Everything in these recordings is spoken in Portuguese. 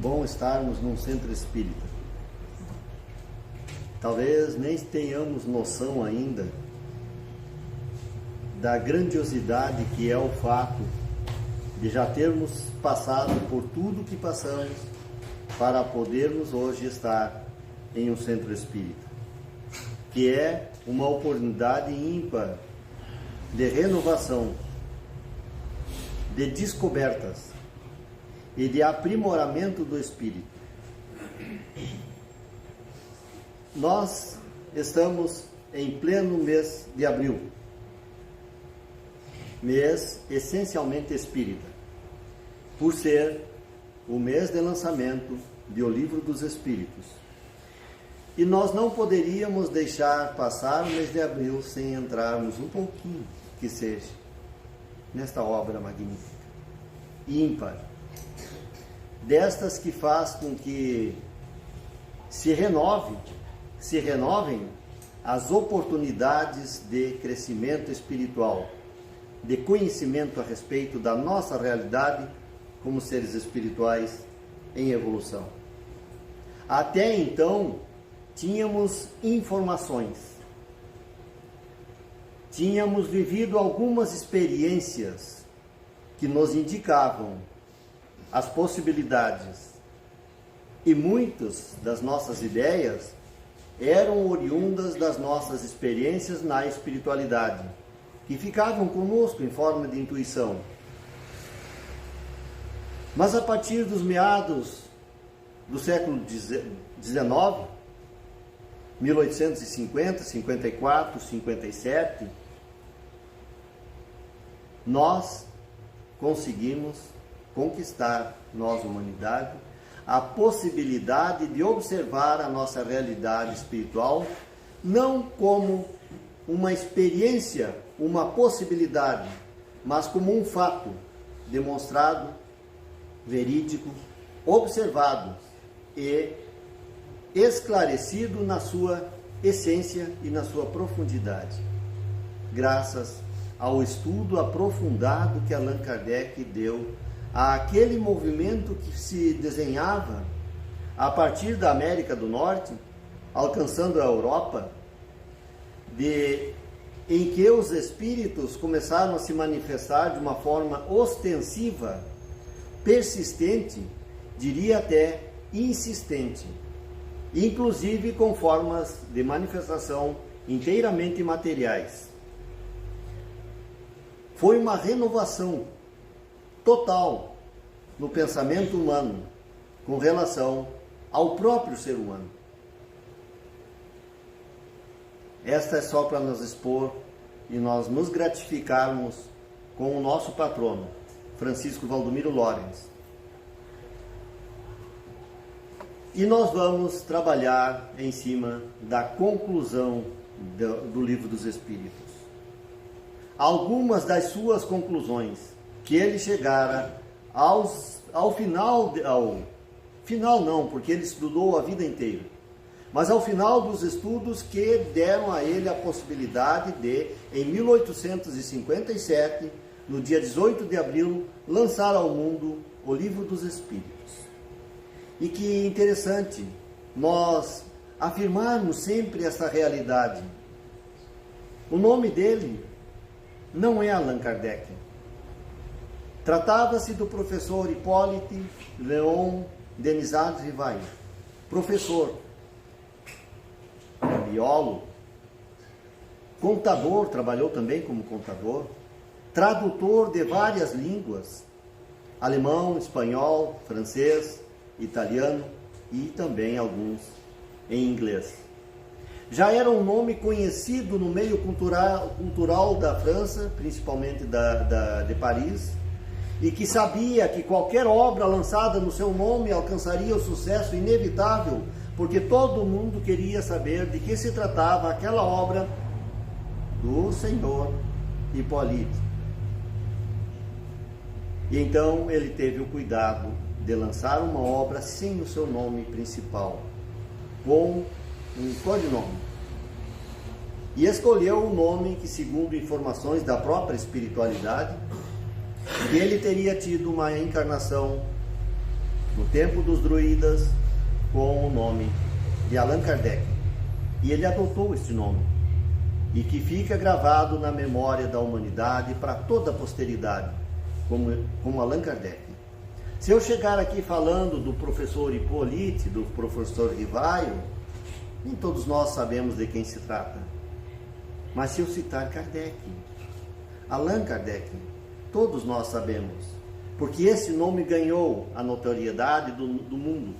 bom estarmos num centro espírita. Talvez nem tenhamos noção ainda da grandiosidade que é o fato de já termos passado por tudo que passamos para podermos hoje estar em um centro espírita, que é uma oportunidade ímpar de renovação, de descobertas e de aprimoramento do espírito. Nós estamos em pleno mês de abril, mês essencialmente espírita, por ser o mês de lançamento do Livro dos Espíritos. E nós não poderíamos deixar passar o mês de abril sem entrarmos um pouquinho, que seja, nesta obra magnífica, ímpar, destas que faz com que se renovem as oportunidades de crescimento espiritual, de conhecimento a respeito da nossa realidade como seres espirituais em evolução. Até então, tínhamos informações, tínhamos vivido algumas experiências que nos indicavam as possibilidades, e muitas das nossas ideias eram oriundas das nossas experiências na espiritualidade, que ficavam conosco em forma de intuição. Mas a partir dos meados do século XIX, 1850, 54, 57, nós conseguimos conquistar, nós, humanidade, a possibilidade de observar a nossa realidade espiritual não como uma experiência, uma possibilidade, mas como um fato demonstrado, verídico, observado e esclarecido na sua essência e na sua profundidade, graças ao estudo aprofundado que Allan Kardec deu àquele movimento que se desenhava a partir da América do Norte, alcançando a Europa, em que os espíritos começaram a se manifestar de uma forma ostensiva, persistente, diria até insistente, inclusive com formas de manifestação inteiramente materiais. Foi uma renovação total no pensamento humano com relação ao próprio ser humano. Esta é só para nos expor e nós nos gratificarmos com o nosso patrono, Francisco Valdomiro Lorentz. E nós vamos trabalhar em cima da conclusão do Livro dos Espíritos. Algumas das suas conclusões, que ele chegara ao final não, porque ele estudou a vida inteira, mas ao final dos estudos que deram a ele a possibilidade de, em 1857, no dia 18 de abril, lançar ao mundo o Livro dos Espíritos. E que interessante nós afirmarmos sempre essa realidade. O nome dele não é Allan Kardec. Tratava-se do professor Hippolyte Léon Denisard Rivail, professor, biólogo, contador, trabalhou também como contador, tradutor de várias línguas, alemão, espanhol, francês, italiano e também alguns em inglês. Já era um nome conhecido no meio cultural da França, principalmente de Paris, e que sabia que qualquer obra lançada no seu nome alcançaria o sucesso inevitável, porque todo mundo queria saber de que se tratava aquela obra do senhor Hippolyte. E então ele teve o cuidado de lançar uma obra sem o seu nome principal, com um codinome. E escolheu o nome que, segundo informações da própria espiritualidade, ele teria tido uma encarnação no tempo dos druidas, com o nome de Allan Kardec. E ele adotou este nome, e que fica gravado na memória da humanidade para toda a posteridade, como Allan Kardec. Se eu chegar aqui falando do professor Hippolyte, do professor Rivaio, nem todos nós sabemos de quem se trata. Mas se eu citar Kardec, Allan Kardec, todos nós sabemos, porque esse nome ganhou a notoriedade do mundo.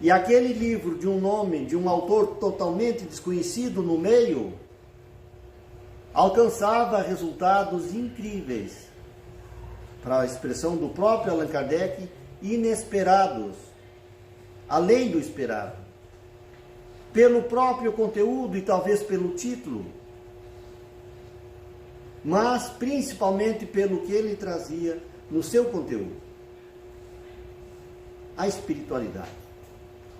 E aquele livro de um nome, de um autor totalmente desconhecido no meio, alcançava resultados incríveis, para a expressão do próprio Allan Kardec, inesperados, além do esperado, pelo próprio conteúdo e talvez pelo título, mas principalmente pelo que ele trazia no seu conteúdo. A espiritualidade,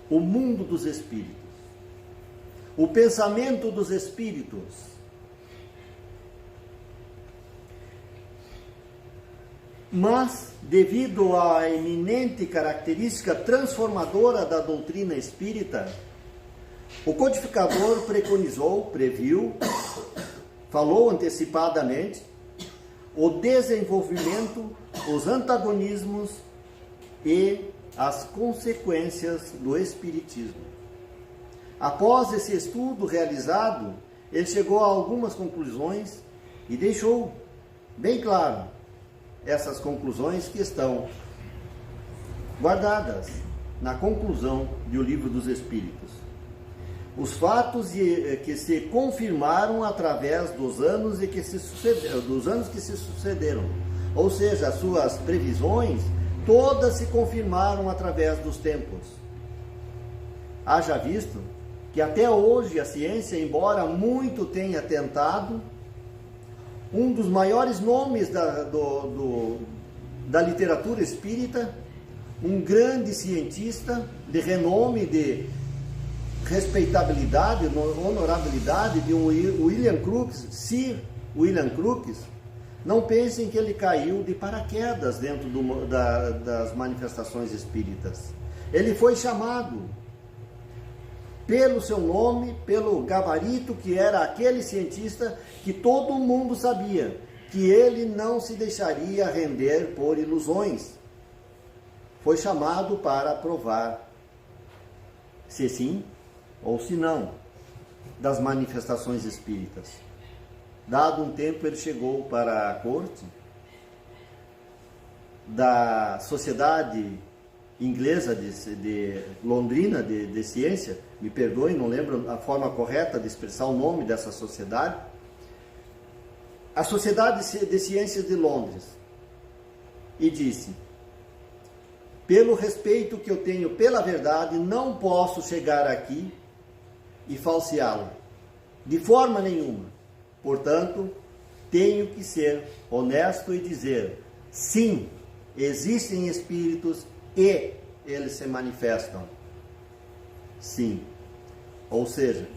o mundo dos espíritos, o pensamento dos espíritos. Mas, devido à eminente característica transformadora da doutrina espírita, o codificador previu, falou antecipadamente o desenvolvimento, os antagonismos e as consequências do espiritismo. Após esse estudo realizado, ele chegou a algumas conclusões e deixou bem claro essas conclusões que estão guardadas na conclusão do Livro dos Espíritos. Os fatos que se confirmaram através dos anos que se sucederam, ou seja, as suas previsões todas se confirmaram através dos tempos. Haja visto que até hoje a ciência, embora muito tenha tentado, um dos maiores nomes da literatura espírita, um grande cientista de renome, de respeitabilidade, honorabilidade, de William Crookes, Sir William Crookes, não pensem que ele caiu de paraquedas dentro das manifestações espíritas. Ele foi chamado pelo seu nome, pelo gabarito que era aquele cientista que todo mundo sabia que ele não se deixaria render por ilusões. Foi chamado para provar se sim ou se não das manifestações espíritas. Dado um tempo, ele chegou para a corte da Sociedade Inglesa de Londrina de Ciência, me perdoe, não lembro a forma correta de expressar o nome dessa sociedade, a Sociedade de Ciências de Londres, e disse: pelo respeito que eu tenho pela verdade, não posso chegar aqui e falseá-la, de forma nenhuma. Portanto, tenho que ser honesto e dizer: sim, existem espíritos e eles se manifestam. Sim. Ou seja,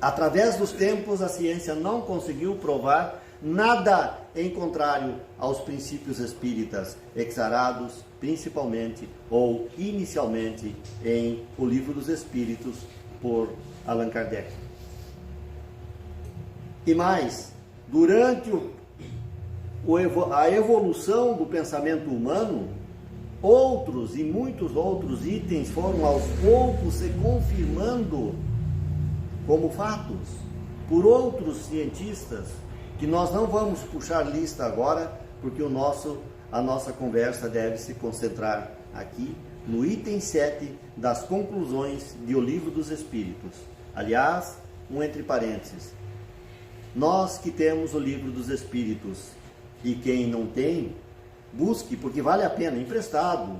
através dos tempos a ciência não conseguiu provar nada em contrário aos princípios espíritas exarados principalmente ou inicialmente em O Livro dos Espíritos por Allan Kardec. E mais, durante a evolução do pensamento humano, outros e muitos outros itens foram aos poucos se confirmando como fatos por outros cientistas, que nós não vamos puxar lista agora, porque a nossa conversa deve se concentrar aqui no item 7 das conclusões de O Livro dos Espíritos. Aliás, entre parênteses, nós que temos o Livro dos Espíritos, e quem não tem, busque, porque vale a pena, emprestado,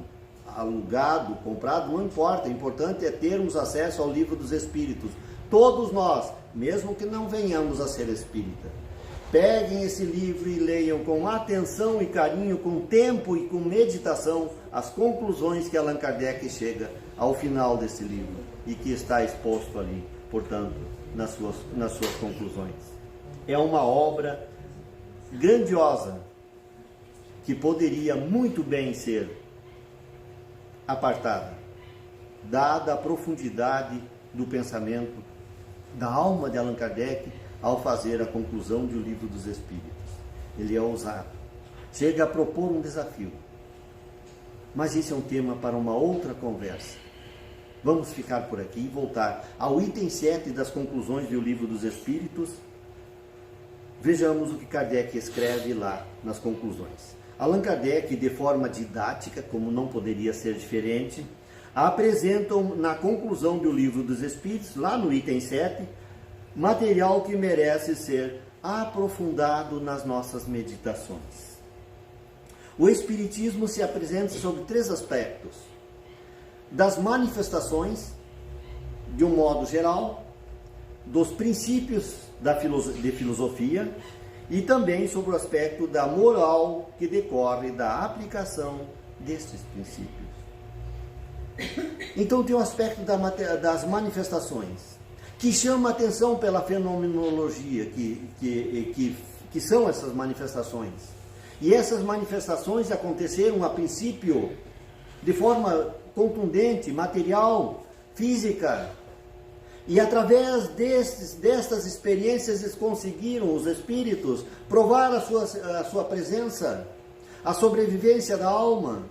alugado, comprado, não importa, o importante é termos acesso ao Livro dos Espíritos. Todos nós, mesmo que não venhamos a ser espírita, peguem esse livro e leiam com atenção e carinho, com tempo e com meditação, as conclusões que Allan Kardec chega ao final desse livro e que está exposto ali, portanto, nas suas conclusões. É uma obra grandiosa que poderia muito bem ser apartada, dada a profundidade do pensamento da alma de Allan Kardec ao fazer a conclusão do Livro dos Espíritos. Ele é ousado, chega a propor um desafio. Mas esse é um tema para uma outra conversa. Vamos ficar por aqui e voltar ao item 7 das conclusões do Livro dos Espíritos. Vejamos o que Kardec escreve lá nas conclusões. Allan Kardec, de forma didática, como não poderia ser diferente, apresentam na conclusão do Livro dos Espíritos, lá no item 7, material que merece ser aprofundado nas nossas meditações. O Espiritismo se apresenta sobre 3 aspectos: das manifestações, de um modo geral, dos princípios de filosofia e também sobre o aspecto da moral que decorre da aplicação destes princípios. Então tem o aspecto das manifestações, que chama a atenção pela fenomenologia, que são essas manifestações. E essas manifestações aconteceram a princípio de forma contundente, material, física. E através destas experiências eles conseguiram, os espíritos, provar a sua presença, a sobrevivência da alma.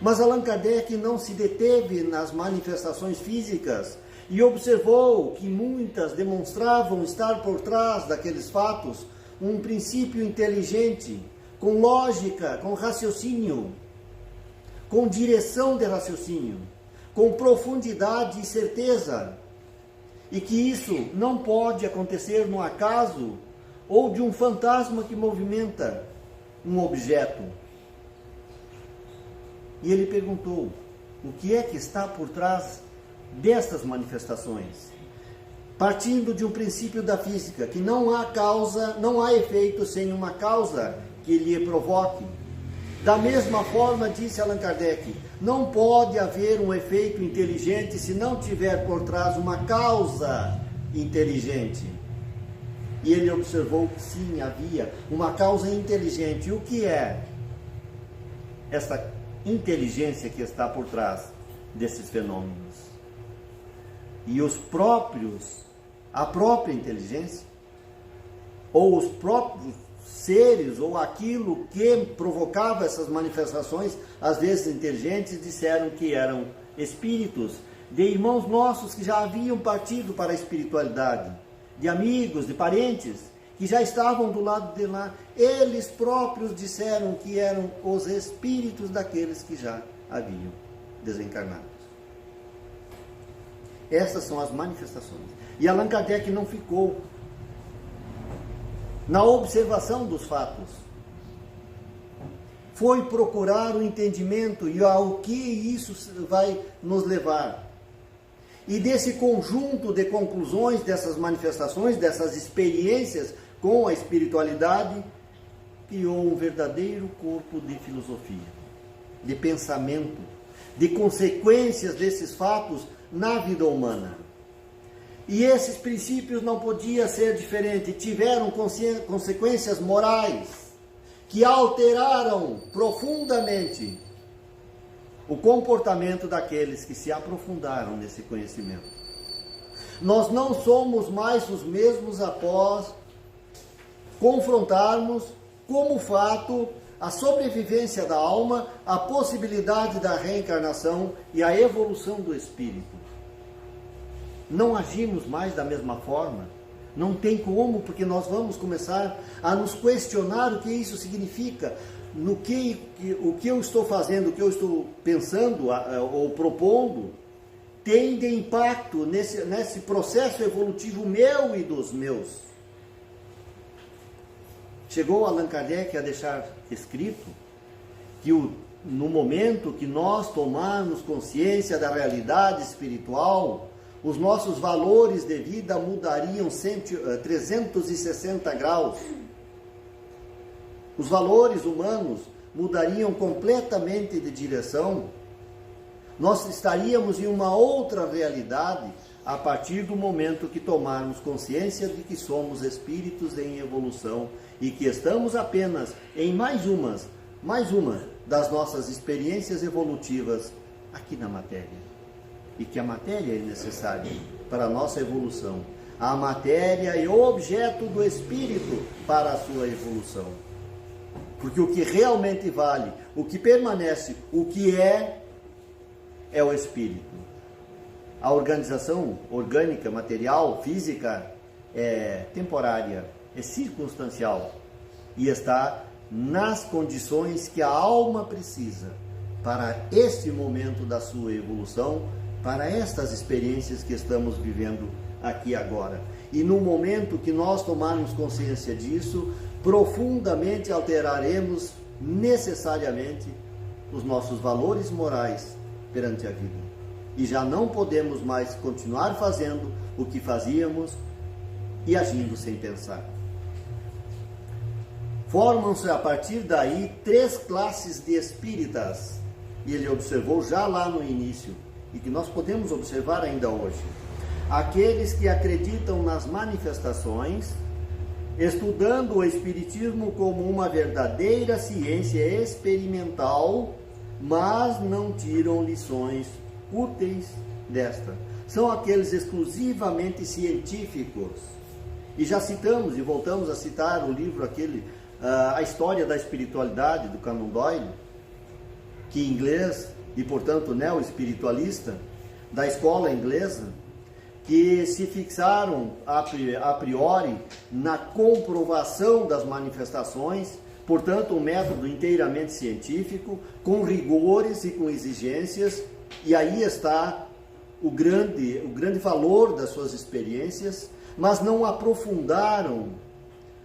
Mas Allan Kardec não se deteve nas manifestações físicas e observou que muitas demonstravam estar por trás daqueles fatos um princípio inteligente, com lógica, com raciocínio, com direção de raciocínio, com profundidade e certeza, e que isso não pode acontecer no acaso ou de um fantasma que movimenta um objeto. E ele perguntou: o que é que está por trás destas manifestações? Partindo de um princípio da física, que não há causa, não há efeito sem uma causa que lhe provoque. Da mesma forma, disse Allan Kardec, não pode haver um efeito inteligente se não tiver por trás uma causa inteligente. E ele observou que sim, havia uma causa inteligente. E o que é essa inteligência que está por trás desses fenômenos? E a própria inteligência, ou os próprios seres, ou aquilo que provocava essas manifestações, às vezes inteligentes, disseram que eram espíritos de irmãos nossos que já haviam partido para a espiritualidade, de amigos, de parentes, que já estavam do lado de lá. Eles próprios disseram que eram os espíritos daqueles que já haviam desencarnado. Essas são as manifestações. E Allan Kardec não ficou na observação dos fatos. Foi procurar o entendimento e ao que isso vai nos levar. E desse conjunto de conclusões, dessas manifestações, dessas experiências com a espiritualidade, criou um verdadeiro corpo de filosofia, de pensamento, de consequências desses fatos na vida humana. E esses princípios não podiam ser diferentes, tiveram consequências morais que alteraram profundamente o comportamento daqueles que se aprofundaram nesse conhecimento. Nós não somos mais os mesmos após confrontarmos como fato a sobrevivência da alma, a possibilidade da reencarnação e a evolução do espírito. Não agimos mais da mesma forma. Não tem como, porque nós vamos começar a nos questionar o que isso significa, o que eu estou fazendo, o que eu estou pensando ou propondo, tem de impacto nesse processo evolutivo meu e dos meus. Chegou Allan Kardec a deixar escrito que no momento que nós tomarmos consciência da realidade espiritual, os nossos valores de vida mudariam 360 graus. Os valores humanos mudariam completamente de direção. Nós estaríamos em uma outra realidade a partir do momento que tomarmos consciência de que somos espíritos em evolução e que estamos apenas em mais mais uma das nossas experiências evolutivas aqui na matéria. E que a matéria é necessária para a nossa evolução. A matéria é objeto do espírito para a sua evolução. Porque o que realmente vale, o que permanece, o que é o espírito. A organização orgânica, material, física é temporária, é circunstancial e está nas condições que a alma precisa para este momento da sua evolução, para estas experiências que estamos vivendo aqui agora. E no momento que nós tomarmos consciência disso, profundamente alteraremos necessariamente os nossos valores morais perante a vida. E já não podemos mais continuar fazendo o que fazíamos e agindo sem pensar. Formam-se a partir daí 3 classes de espíritas. E ele observou já lá no início, e que nós podemos observar ainda hoje. Aqueles que acreditam nas manifestações, estudando o Espiritismo como uma verdadeira ciência experimental, mas não tiram lições úteis desta. São aqueles exclusivamente científicos. E já citamos, e voltamos a citar o livro A História da Espiritualidade, do Conan Doyle, que em inglês, e portanto neo-espiritualista, da escola inglesa, que se fixaram a priori na comprovação das manifestações, portanto um método inteiramente científico, com rigores e com exigências, e aí está o grande valor das suas experiências, mas não aprofundaram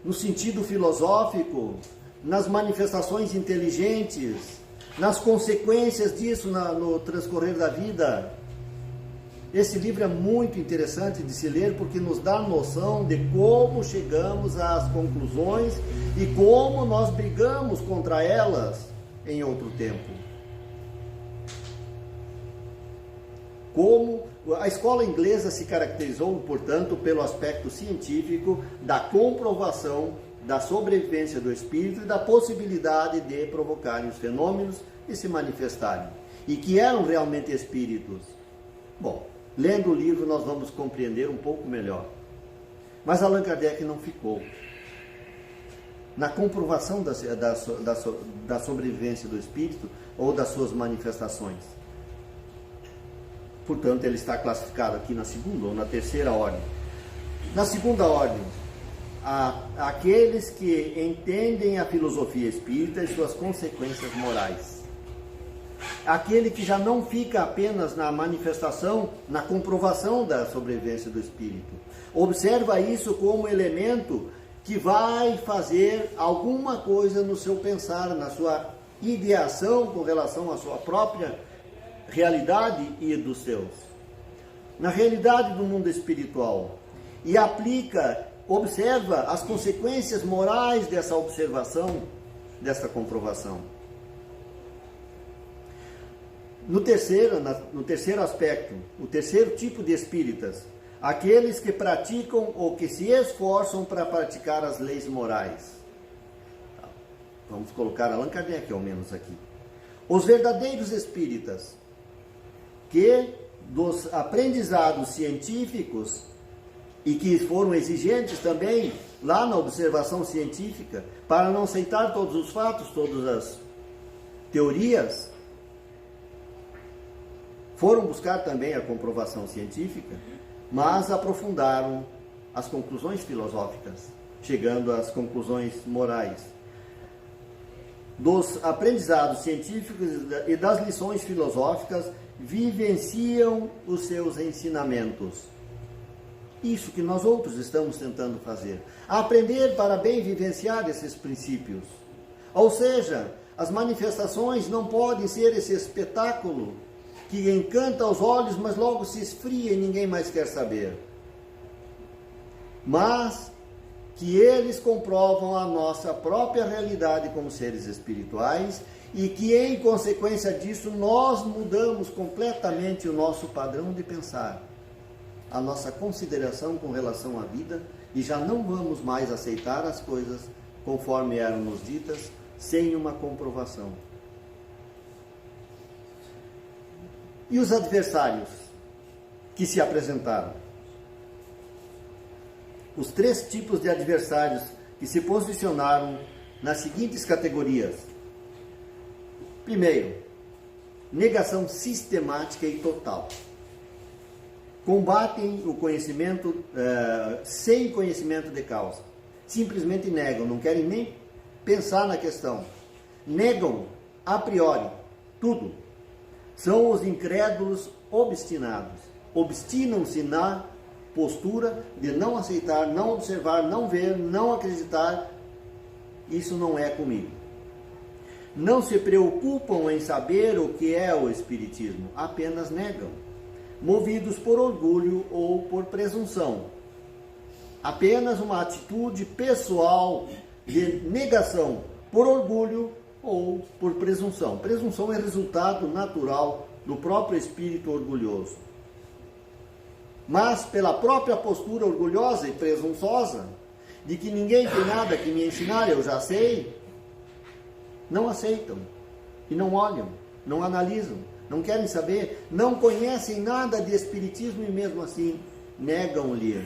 no sentido filosófico, nas manifestações inteligentes, nas consequências disso no transcorrer da vida. Esse livro é muito interessante de se ler porque nos dá noção de como chegamos às conclusões e como nós brigamos contra elas em outro tempo. Como a escola inglesa se caracterizou, portanto, pelo aspecto científico da comprovação da sobrevivência do espírito e da possibilidade de provocarem os fenômenos e se manifestarem. E que eram realmente espíritos. Bom, lendo o livro nós vamos compreender um pouco melhor. Mas Allan Kardec não ficou na comprovação da sobrevivência do espírito ou das suas manifestações. Portanto, ele está classificado aqui na segunda ou na terceira ordem. Na segunda ordem, aqueles que entendem a filosofia espírita e suas consequências morais. Aquele que já não fica apenas na manifestação, na comprovação da sobrevivência do espírito. Observa isso como elemento que vai fazer alguma coisa no seu pensar, na sua ideação com relação à sua própria realidade e dos seus. Na realidade do mundo espiritual. E observa as consequências morais dessa observação, dessa comprovação. No terceiro aspecto, o terceiro tipo de espíritas, aqueles que praticam ou que se esforçam para praticar as leis morais. Vamos colocar Allan Kardec ao menos aqui. Os verdadeiros espíritas, que dos aprendizados científicos e que foram exigentes também lá na observação científica, para não aceitar todos os fatos, todas as teorias, foram buscar também a comprovação científica, mas aprofundaram as conclusões filosóficas, chegando às conclusões morais. Dos aprendizados científicos e das lições filosóficas, vivenciam os seus ensinamentos. Isso que nós outros estamos tentando fazer. Aprender para bem vivenciar esses princípios. Ou seja, as manifestações não podem ser esse espetáculo que encanta os olhos, mas logo se esfria e ninguém mais quer saber. Mas que eles comprovam a nossa própria realidade como seres espirituais e que, em consequência disso, nós mudamos completamente o nosso padrão de pensar, a nossa consideração com relação à vida, e já não vamos mais aceitar as coisas conforme eram nos ditas sem uma comprovação. E os adversários que se apresentaram? Os 3 tipos de adversários que se posicionaram nas seguintes categorias. Primeiro, negação sistemática e total. Combatem o conhecimento sem conhecimento de causa. Simplesmente negam, não querem nem pensar na questão. Negam a priori tudo. São os incrédulos obstinados. Obstinam-se na postura de não aceitar, não observar, não ver, não acreditar. Isso não é comigo. Não se preocupam em saber o que é o Espiritismo, apenas negam, movidos por orgulho ou por presunção. Apenas uma atitude pessoal de negação por orgulho ou por presunção. Presunção é resultado natural do próprio espírito orgulhoso. Mas pela própria postura orgulhosa e presunçosa, de que ninguém tem nada que me ensinar, eu já sei, não aceitam e não olham, não analisam, não querem saber, não conhecem nada de Espiritismo e mesmo assim negam-lhe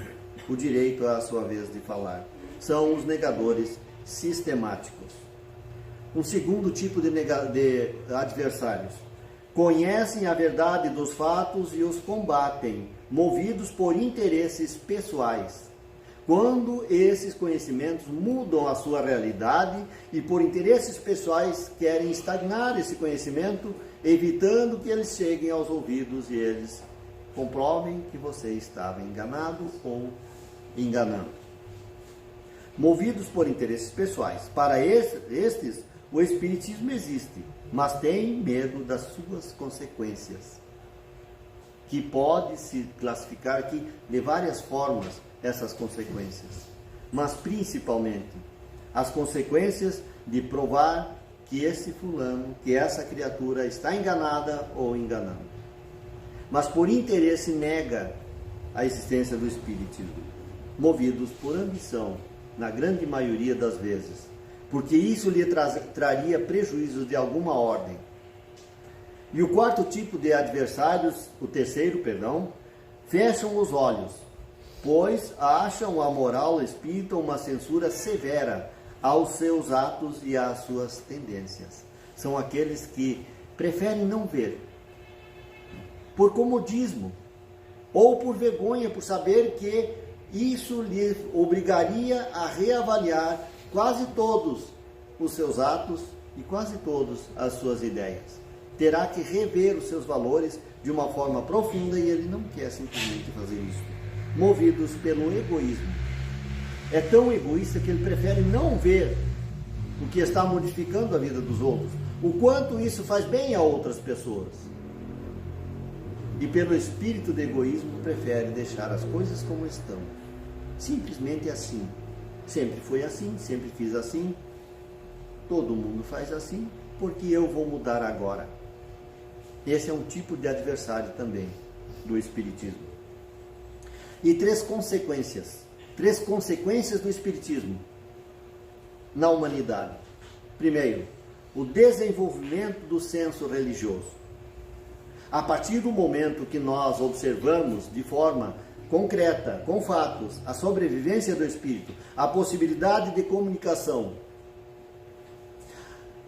o direito à sua vez de falar. São os negadores sistemáticos. Um segundo tipo de adversários. Conhecem a verdade dos fatos e os combatem, movidos por interesses pessoais. Quando esses conhecimentos mudam a sua realidade e por interesses pessoais querem estagnar esse conhecimento, evitando que eles cheguem aos ouvidos e eles comprovem que você estava enganado ou enganando. Movidos por interesses pessoais. Para estes, o Espiritismo existe, mas tem medo das suas consequências, que pode se classificar aqui de várias formas, essas consequências, mas principalmente as consequências de provar que esse fulano, que essa criatura está enganada ou enganando. Mas por interesse nega a existência do Espiritismo, movidos por ambição, na grande maioria das vezes, porque isso lhe traria prejuízo de alguma ordem. E o quarto tipo de adversários, fecham os olhos, pois acham a moral espírita uma censura severa aos seus atos e às suas tendências. São aqueles que preferem não ver, por comodismo, ou por vergonha, por saber que isso lhe obrigaria a reavaliar quase todos os seus atos e quase todas as suas ideias. Terá que rever os seus valores de uma forma profunda e ele não quer simplesmente fazer isso. Movidos pelo egoísmo. É tão egoísta que ele prefere não ver o que está modificando a vida dos outros, o quanto isso faz bem a outras pessoas. E pelo espírito de egoísmo prefere deixar as coisas como estão. Simplesmente assim. Sempre foi assim, sempre fiz assim. Todo mundo faz assim, porque eu vou mudar agora. Esse é um tipo de adversário também do Espiritismo. E 3 consequências. 3 consequências do Espiritismo na humanidade. Primeiro, o desenvolvimento do senso religioso. A partir do momento que nós observamos de forma concreta, com fatos, a sobrevivência do espírito, a possibilidade de comunicação,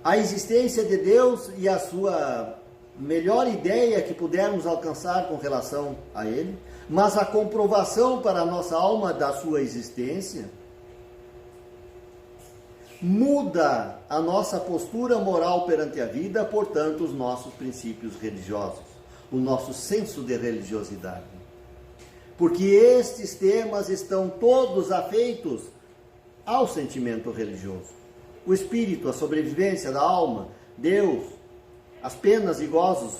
a existência de Deus e a sua melhor ideia que pudermos alcançar com relação a Ele, mas a comprovação para a nossa alma da sua existência, muda a nossa postura moral perante a vida, portanto, os nossos princípios religiosos, o nosso senso de religiosidade. Porque estes temas estão todos afeitos ao sentimento religioso. O espírito, a sobrevivência da alma, Deus, as penas e gozos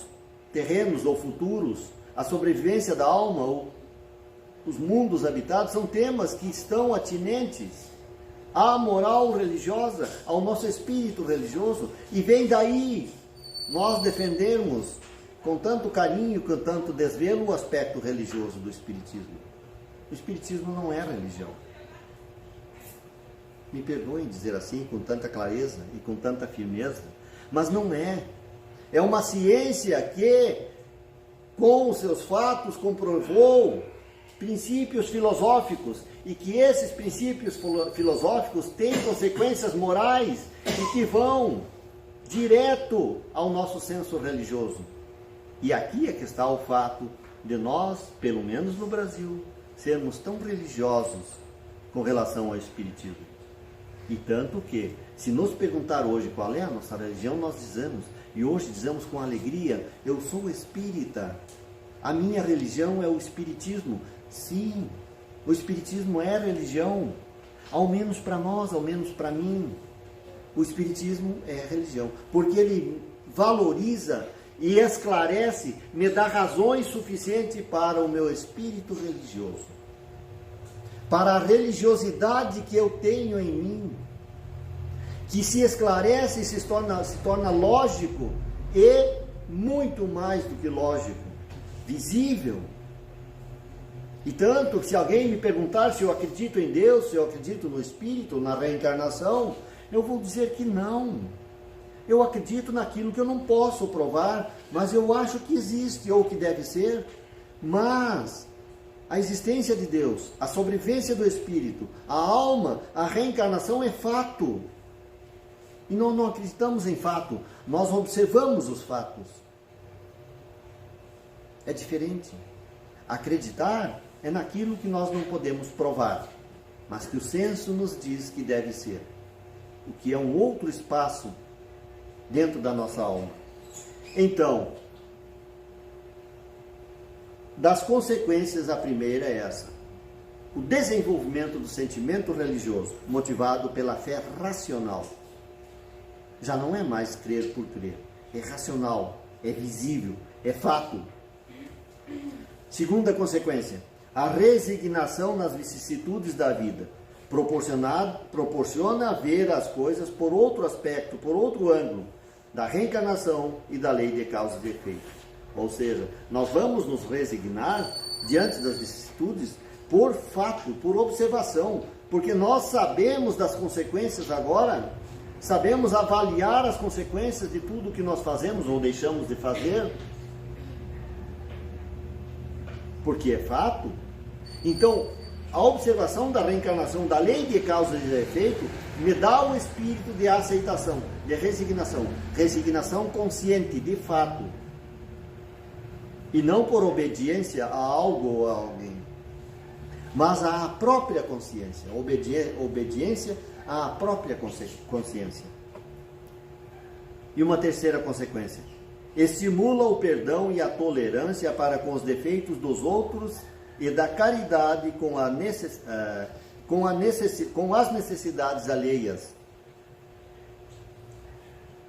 terrenos ou futuros, a sobrevivência da alma ou os mundos habitados, são temas que estão atinentes à moral religiosa, ao nosso espírito religioso, e vem daí nós defendermos com tanto carinho, com tanto desvelo, o aspecto religioso do Espiritismo. O Espiritismo não é religião. Me perdoem dizer assim, com tanta clareza e com tanta firmeza, mas não é. É uma ciência que, com os seus fatos, comprovou princípios filosóficos, e que esses princípios filosóficos têm consequências morais e que vão direto ao nosso senso religioso. E aqui é que está o fato de nós, pelo menos no Brasil, sermos tão religiosos com relação ao Espiritismo. E tanto que, se nos perguntar hoje qual é a nossa religião, nós dizemos, e hoje dizemos com alegria, eu sou espírita. A minha religião é o Espiritismo. Sim, o Espiritismo é religião, ao menos para nós, ao menos para mim. O Espiritismo é religião, porque ele valoriza e esclarece, me dá razões suficientes para o meu espírito religioso, para a religiosidade que eu tenho em mim, que se esclarece e se torna lógico e muito mais do que lógico, visível. E tanto que se alguém me perguntar se eu acredito em Deus, se eu acredito no Espírito, na reencarnação, eu vou dizer que não. Eu acredito naquilo que eu não posso provar, mas eu acho que existe ou que deve ser. Mas a existência de Deus, a sobrevivência do Espírito, a alma, a reencarnação é fato. E nós não acreditamos em fato, nós observamos os fatos. É diferente. Acreditar é naquilo que nós não podemos provar, mas que o senso nos diz que deve ser, o que é um outro espaço dentro da nossa alma. Então, das consequências, a primeira é essa: o desenvolvimento do sentimento religioso, motivado pela fé racional. Já não é mais crer por crer, é racional, é visível, é fato. Segunda consequência, a resignação nas vicissitudes da vida, proporciona ver as coisas por outro aspecto, por outro ângulo, da reencarnação e da lei de causa e efeito. Ou seja, nós vamos nos resignar diante das vicissitudes por fato, por observação, porque nós sabemos das consequências agora, sabemos avaliar as consequências de tudo que nós fazemos ou deixamos de fazer, porque é fato. Então, a observação da reencarnação, da lei de causa e de efeito, me dá o espírito de aceitação, de resignação. Resignação consciente, de fato. E não por obediência a algo ou a alguém, mas à própria consciência. Obediência à própria consciência. E uma terceira consequência: estimula o perdão e a tolerância para com os defeitos dos outros e da caridade com as necessidades alheias.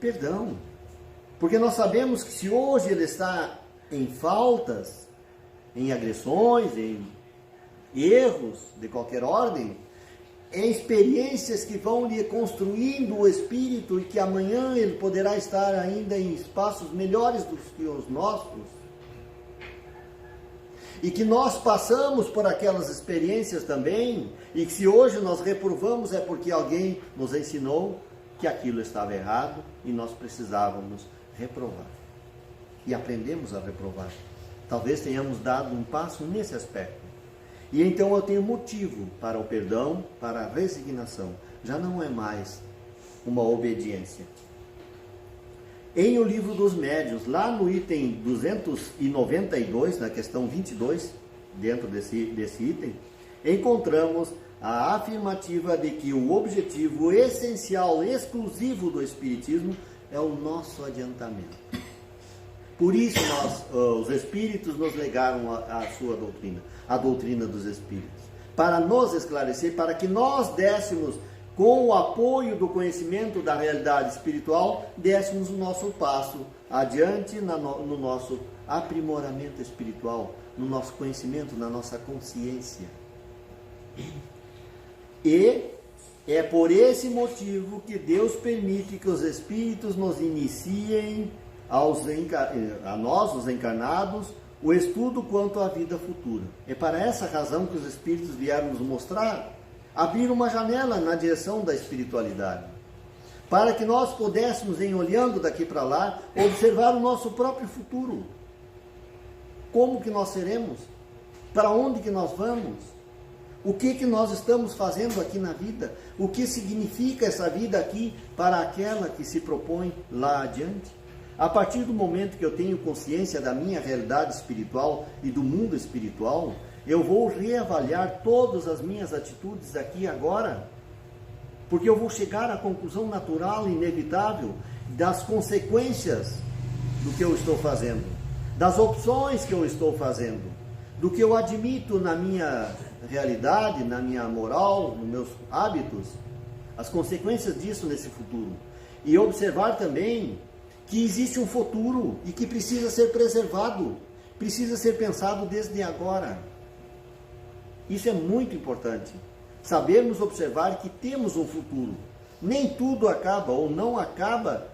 Perdão. Porque nós sabemos que se hoje ele está em faltas, em agressões, em erros de qualquer ordem, em experiências que vão lhe construindo o espírito e que amanhã ele poderá estar ainda em espaços melhores do que os nossos. E que nós passamos por aquelas experiências também, e que se hoje nós reprovamos é porque alguém nos ensinou que aquilo estava errado e nós precisávamos reprovar. E aprendemos a reprovar. Talvez tenhamos dado um passo nesse aspecto. E então eu tenho motivo para o perdão, para a resignação. Já não é mais uma obediência. Em O Livro dos Médiuns, lá no item 292, na questão 22, dentro desse item, encontramos a afirmativa de que o objetivo essencial, exclusivo do Espiritismo é o nosso adiantamento. Por isso os Espíritos nos legaram a sua doutrina, a doutrina dos Espíritos, para nos esclarecer, para que nós dessemos, com o apoio do conhecimento da realidade espiritual, dessemos o nosso passo adiante no nosso aprimoramento espiritual, no nosso conhecimento, na nossa consciência. E é por esse motivo que Deus permite que os Espíritos nos iniciem, a nós, os encarnados, o estudo quanto à vida futura. É para essa razão que os Espíritos vieram nos mostrar abrir uma janela na direção da espiritualidade, para que nós pudéssemos, em olhando daqui para lá, observar o nosso próprio futuro. Como que nós seremos? Para onde que nós vamos? O que nós estamos fazendo aqui na vida? O que significa essa vida aqui para aquela que se propõe lá adiante? A partir do momento que eu tenho consciência da minha realidade espiritual e do mundo espiritual, eu vou reavaliar todas as minhas atitudes aqui e agora, porque eu vou chegar à conclusão natural e inevitável das consequências do que eu estou fazendo, das opções que eu estou fazendo, do que eu admito na minha realidade, na minha moral, nos meus hábitos, as consequências disso nesse futuro. E observar também que existe um futuro e que precisa ser preservado, precisa ser pensado desde agora. Isso é muito importante. Sabermos observar que temos um futuro. Nem tudo acaba, ou não acaba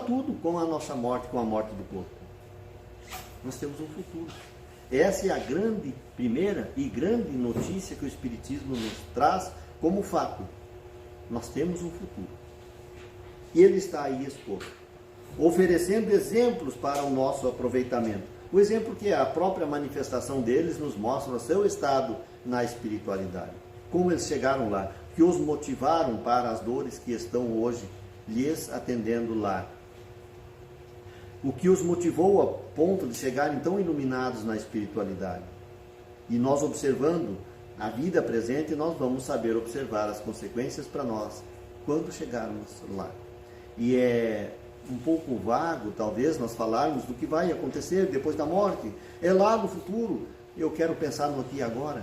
tudo com a nossa morte, com a morte do corpo. Nós temos um futuro. Essa é a primeira e grande notícia que o Espiritismo nos traz como fato. Nós temos um futuro. E ele está aí exposto, oferecendo exemplos para o nosso aproveitamento. O exemplo que a própria manifestação deles nos mostra o seu estado na espiritualidade. Como eles chegaram lá, que os motivaram para as dores que estão hoje lhes atendendo lá. O que os motivou a ponto de chegarem tão iluminados na espiritualidade. E nós observando a vida presente, nós vamos saber observar as consequências para nós quando chegarmos lá. E é um pouco vago, talvez, nós falarmos do que vai acontecer depois da morte. É lá no futuro. Eu quero pensar no aqui e agora.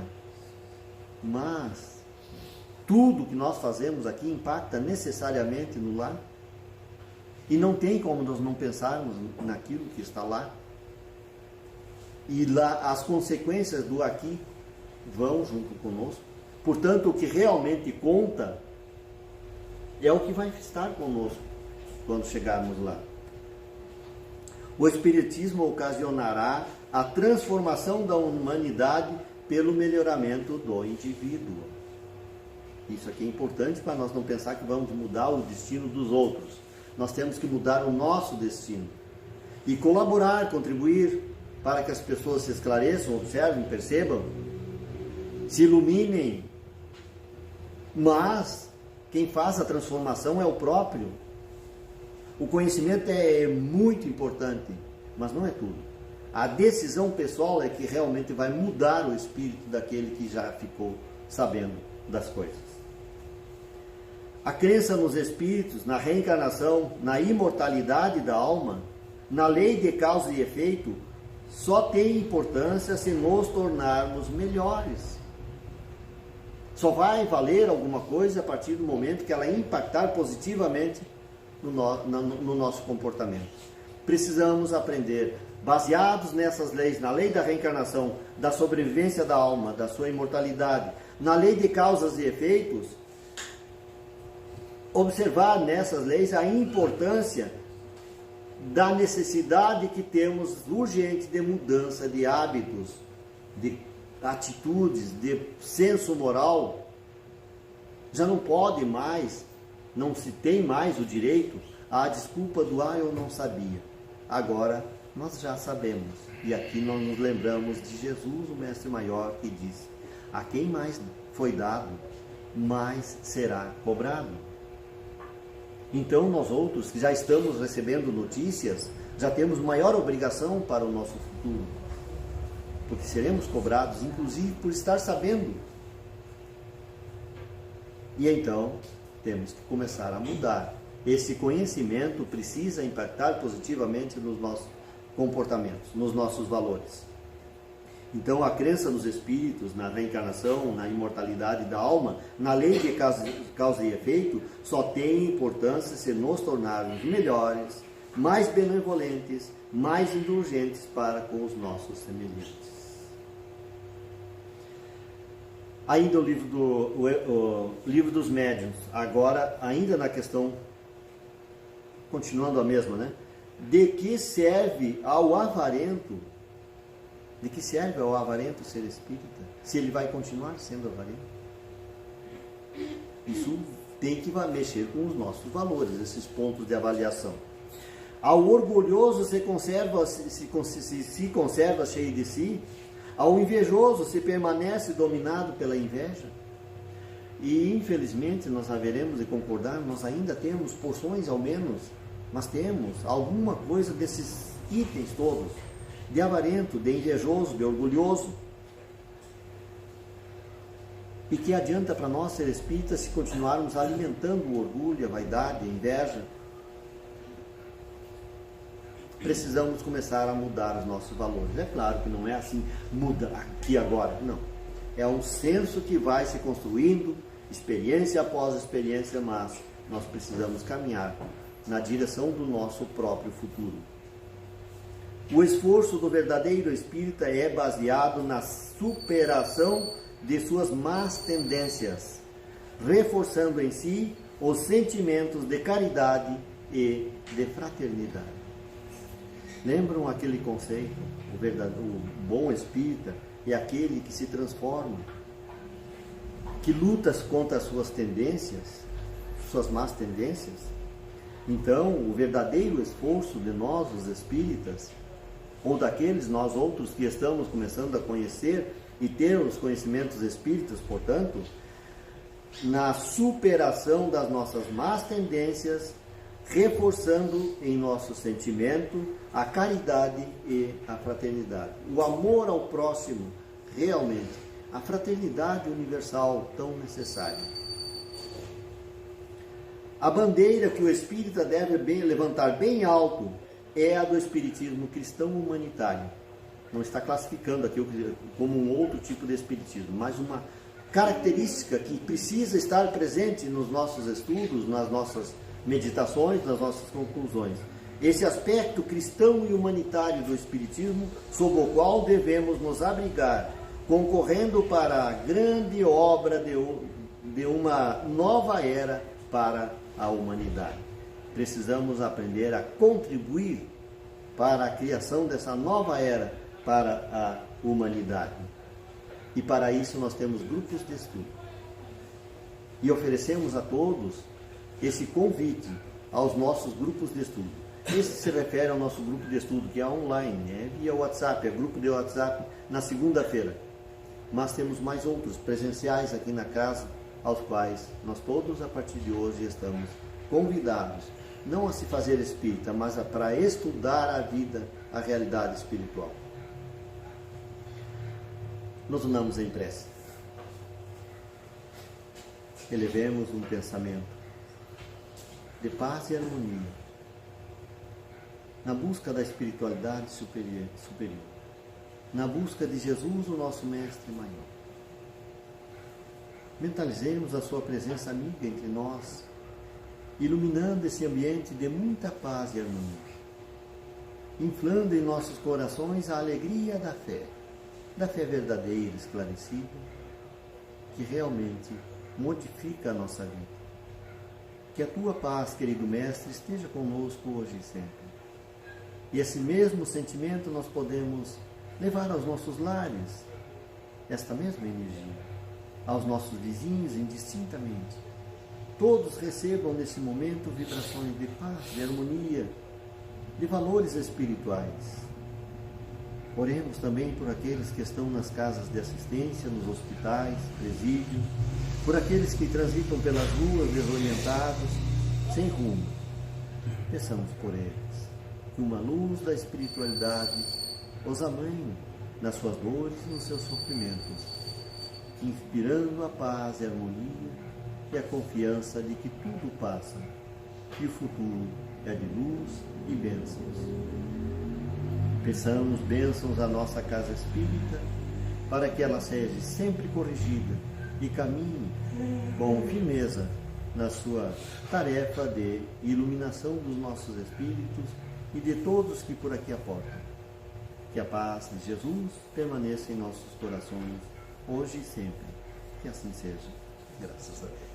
Mas tudo que nós fazemos aqui impacta necessariamente no lá. E não tem como nós não pensarmos naquilo que está lá. E lá as consequências do aqui vão junto conosco. Portanto, o que realmente conta é o que vai estar conosco quando chegarmos lá. O Espiritismo ocasionará a transformação da humanidade pelo melhoramento do indivíduo. Isso aqui é importante para nós não pensar que vamos mudar o destino dos outros. Nós temos que mudar o nosso destino e colaborar, contribuir para que as pessoas se esclareçam, observem, percebam, se iluminem. Mas quem faz a transformação é o próprio. O conhecimento é muito importante, mas não é tudo. A decisão pessoal é que realmente vai mudar o espírito daquele que já ficou sabendo das coisas. A crença nos espíritos, na reencarnação, na imortalidade da alma, na lei de causa e efeito, só tem importância se nos tornarmos melhores. Só vai valer alguma coisa a partir do momento que ela impactar positivamente no nosso comportamento. Precisamos aprender, baseados nessas leis, na lei da reencarnação, da sobrevivência da alma, da sua imortalidade, na lei de causas e efeitos, observar nessas leis a importância da necessidade que temos urgente de mudança de hábitos, de atitudes, de senso moral. Já não pode mais, não se tem mais o direito à desculpa do eu não sabia. Agora nós já sabemos. E aqui nós nos lembramos de Jesus, o Mestre Maior, que disse: a quem mais foi dado, mais será cobrado. Então nós outros que já estamos recebendo notícias, já temos maior obrigação para o nosso futuro. Porque seremos cobrados, inclusive, por estar sabendo. E então temos que começar a mudar. Esse conhecimento precisa impactar positivamente nos nossos comportamentos, nos nossos valores. Então a crença nos espíritos, na reencarnação, na imortalidade da alma, na lei de causa e efeito, só tem importância se nos tornarmos melhores, mais benevolentes, mais indulgentes para com os nossos semelhantes. Ainda o livro dos médiuns, agora ainda na questão, continuando a mesma, né? De que serve ao avarento De que serve ao avarento ser espírita, se ele vai continuar sendo avarento? Isso tem que mexer com os nossos valores, esses pontos de avaliação. Ao orgulhoso se conserva cheio de si, ao invejoso se permanece dominado pela inveja. E infelizmente nós haveremos de concordar, nós ainda temos porções ao menos, mas temos alguma coisa desses itens todos, de avarento, de invejoso, de orgulhoso. E que adianta para nós ser espíritas se continuarmos alimentando o orgulho, a vaidade, a inveja? Precisamos começar a mudar os nossos valores. É claro que não é assim, muda aqui agora, não. É um senso que vai se construindo, experiência após experiência, mas nós precisamos caminhar na direção do nosso próprio futuro. O esforço do verdadeiro espírita é baseado na superação de suas más tendências, reforçando em si os sentimentos de caridade e de fraternidade. Lembram aquele conceito? O bom espírita é aquele que se transforma, que luta contra as suas tendências, suas más tendências. Então, o verdadeiro esforço de nós, os espíritas, ou daqueles nós outros que estamos começando a conhecer e ter os conhecimentos espíritas, portanto, na superação das nossas más tendências, reforçando em nosso sentimento a caridade e a fraternidade. O amor ao próximo, realmente, a fraternidade universal tão necessária. A bandeira que o espírita deve levantar bem alto é a do espiritismo cristão humanitário. Não está classificando aqui como um outro tipo de espiritismo, mas uma característica que precisa estar presente nos nossos estudos, nas nossas meditações, nas nossas conclusões. Esse aspecto cristão e humanitário do espiritismo, sob o qual devemos nos abrigar, concorrendo para a grande obra de uma nova era para a humanidade. Precisamos aprender a contribuir para a criação dessa nova era para a humanidade. E para isso nós temos grupos de estudo. E oferecemos a todos esse convite aos nossos grupos de estudo. Esse se refere ao nosso grupo de estudo, que é online, é via WhatsApp, é grupo de WhatsApp na segunda-feira. Mas temos mais outros presenciais aqui na casa, aos quais nós todos, a partir de hoje, estamos convidados, não a se fazer espírita, mas para estudar a vida, a realidade espiritual. Nos unamos em prece. Elevemos um pensamento de paz e harmonia, na busca da espiritualidade superior, na busca de Jesus, o nosso Mestre maior. Mentalizemos a sua presença amiga entre nós, iluminando esse ambiente de muita paz e harmonia, inflando em nossos corações a alegria da fé verdadeira, esclarecida, que realmente modifica a nossa vida. Que a tua paz, querido Mestre, esteja conosco hoje e sempre. E esse mesmo sentimento nós podemos levar aos nossos lares, esta mesma energia, aos nossos vizinhos indistintamente. Todos recebam nesse momento vibrações de paz, de harmonia, de valores espirituais. Oremos também por aqueles que estão nas casas de assistência, nos hospitais, presídios, por aqueles que transitam pelas ruas desorientados, sem rumo. Peçamos por eles que uma luz da espiritualidade os amanhe nas suas dores e nos seus sofrimentos, inspirando a paz e a harmonia e a confiança de que tudo passa e o futuro é de luz e bênçãos. Peçamos bênçãos à nossa casa espírita, para que ela seja sempre corrigida e caminhe com firmeza na sua tarefa de iluminação dos nossos espíritos e de todos que por aqui aportam. Que a paz de Jesus permaneça em nossos corações, hoje e sempre. Que assim seja. Graças a Deus.